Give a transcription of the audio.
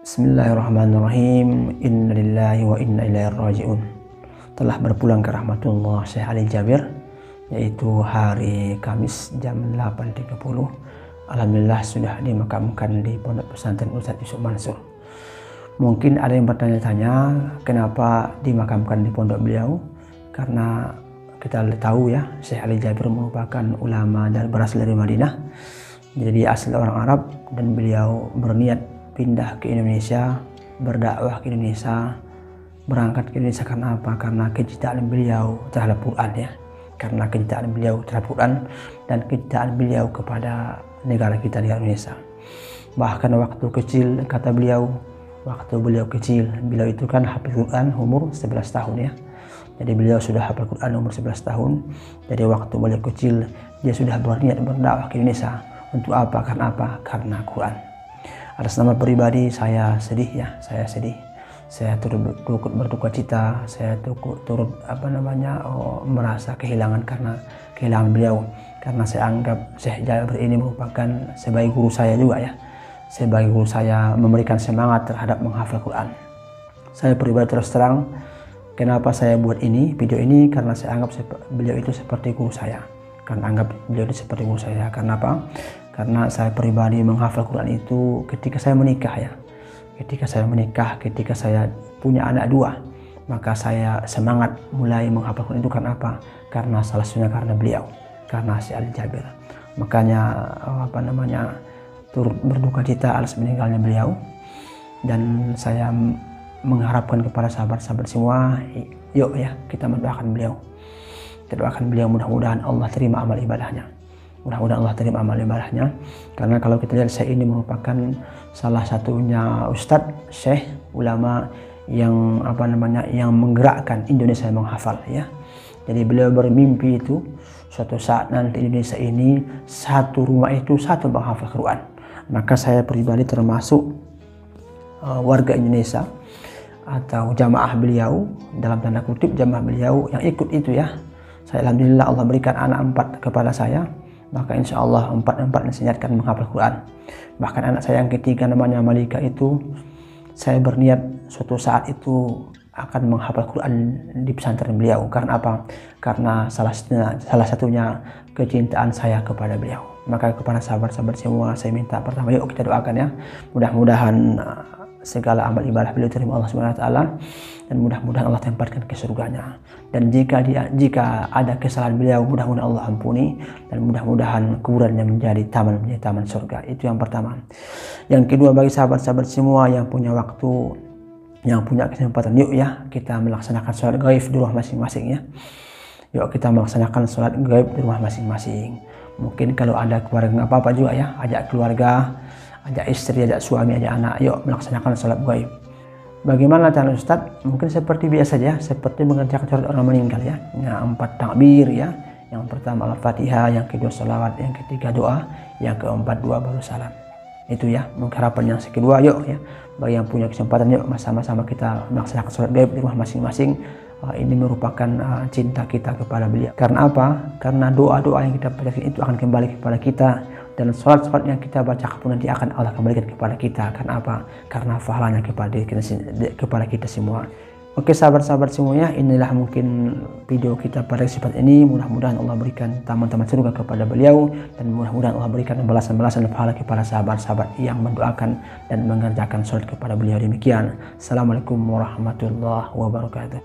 Bismillahirrahmanirrahim. Innalillahi wa inna ilaihi raji'un. Telah berpulang ke rahmatullah Syekh Ali Jabir, yaitu hari Kamis jam 8.30. Alhamdulillah sudah dimakamkan di Pondok Pesantren Ustadz Yusuf Mansur. Mungkin ada yang bertanya-tanya kenapa dimakamkan di pondok beliau, karena kita tahu ya, Syekh Ali Jabir merupakan ulama dan berasal dari Madinah, jadi asli orang Arab, dan beliau berniat pindah ke Indonesia, berdakwah ke Indonesia, berangkat ke Indonesia karena apa? Karena kecintaan beliau terhadap Quran ya, karena kecintaan beliau terhadap Quran dan kecintaan beliau kepada negara kita di Indonesia. Bahkan waktu kecil, kata beliau, waktu beliau kecil, beliau itu kan hafiz Quran umur 11 tahun ya. Jadi beliau sudah hafal Quran umur 11 tahun. Jadi waktu beliau kecil, dia sudah berniat berdakwah ke Indonesia. Untuk apa? Karena apa? Karena Quran. Atas nama pribadi saya sedih ya, saya sedih. Saya turut berduka cita, saya turut merasa kehilangan karena kehilangan beliau. Karena saya anggap Syekh Jabir ini merupakan sebagai guru saya juga ya. Sebagai guru saya memberikan semangat terhadap menghafal Quran. Saya pribadi terus terang, kenapa saya buat video ini karena saya anggap beliau itu seperti guru saya. Karena anggap beliau itu seperti guru saya. Karena apa? Karena saya pribadi menghafal Quran itu ketika saya menikah ya. Ketika saya menikah, ketika saya punya anak 2, maka saya semangat mulai menghafal Quran itu karena apa? Karena salah satunya karena beliau, karena Syekh Ali Jabir. Makanya turut berduka cita atas meninggalnya beliau, dan saya mengharapkan kepada sahabat-sahabat semua, yuk ya kita mendoakan beliau. Kita doakan beliau, mudah-mudahan Allah terima amal ibadahnya. Mudah-mudahan Allah terima amal ibadahnya. Karena kalau kita lihat, Syekh ini merupakan salah satunya ustadz, syekh, ulama yang yang menggerakkan Indonesia menghafal ya. Jadi beliau bermimpi itu suatu saat nanti Indonesia ini satu rumah itu satu penghafal Quran. Maka saya pribadi termasuk warga Indonesia atau jamaah beliau, dalam tanda kutip jamaah beliau yang ikut itu ya. Saya alhamdulillah Allah berikan anak 4 kepada saya, maka insya Allah 4 diseniatkan menghafal Quran. Bahkan anak saya yang ketiga namanya Malika itu, saya berniat suatu saat itu akan menghafal Quran di pesantren beliau. Karena apa? Karena salah satunya kecintaan saya kepada beliau. Maka kepada sahabat-sahabat semua saya minta, pertama yuk kita doakan ya, mudah-mudahan segala amal ibadah beliau terima Allah Subhanahu wa taala, dan mudah-mudahan Allah tempatkan ke surganya. Dan jika ada kesalahan beliau, mudah-mudahan Allah ampuni, dan mudah-mudahan kuburannya menjadi taman surga. Itu yang pertama. Yang kedua, bagi sahabat-sahabat semua yang punya waktu, yang punya kesempatan, yuk ya kita melaksanakan sholat gaib di rumah masing-masing ya. Yuk kita melaksanakan sholat gaib di rumah masing-masing. Mungkin kalau ada keluarga nggak apa-apa juga ya, ajak keluarga, ajak istri, ajak suami, ajak anak, yuk melaksanakan sholat gaib. Bagaimana cara Ustadz? Mungkin seperti biasa ya, seperti mengerjakan sholat orang meninggal ya. Yang 4 takbir ya, yang pertama Al-Fatihah, yang kedua salawat, yang ketiga doa, yang keempat doa baru salam. Itu ya, harapan yang kedua, yuk ya, bagi yang punya kesempatan yuk sama-sama kita melaksanakan sholat gaib di rumah masing-masing. Ini merupakan cinta kita kepada beliau. Karena apa? Karena doa-doa yang kita baca itu akan kembali kepada kita, dan sholat-sholat yang kita baca pun nanti akan Allah kembalikan kepada kita. Karena apa? Karena pahalanya kepada kita semua. Oke sahabat-sahabat semuanya, inilah mungkin video kita pada kesempatan ini. Mudah-mudahan Allah berikan taman-taman surga kepada beliau, dan mudah-mudahan Allah berikan balasan-balasan pahala kepada sahabat-sahabat yang mendoakan dan mengerjakan sholat kepada beliau. Demikian. Assalamualaikum warahmatullahi wabarakatuh.